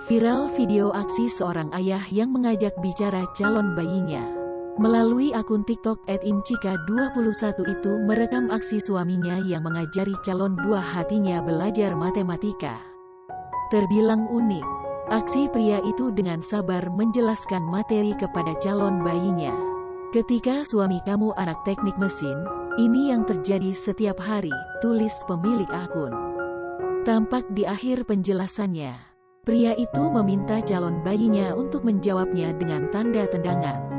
Viral video aksi seorang ayah yang mengajak bicara calon bayinya. Melalui akun TikTok @imcika21 itu merekam aksi suaminya yang mengajari calon buah hatinya belajar matematika. Terbilang unik, aksi pria itu dengan sabar menjelaskan materi kepada calon bayinya. Ketika suami kamu anak teknik mesin, ini yang terjadi setiap hari, tulis pemilik akun. Tampak di akhir penjelasannya, pria itu meminta calon bayinya untuk menjawabnya dengan tanda tendangan.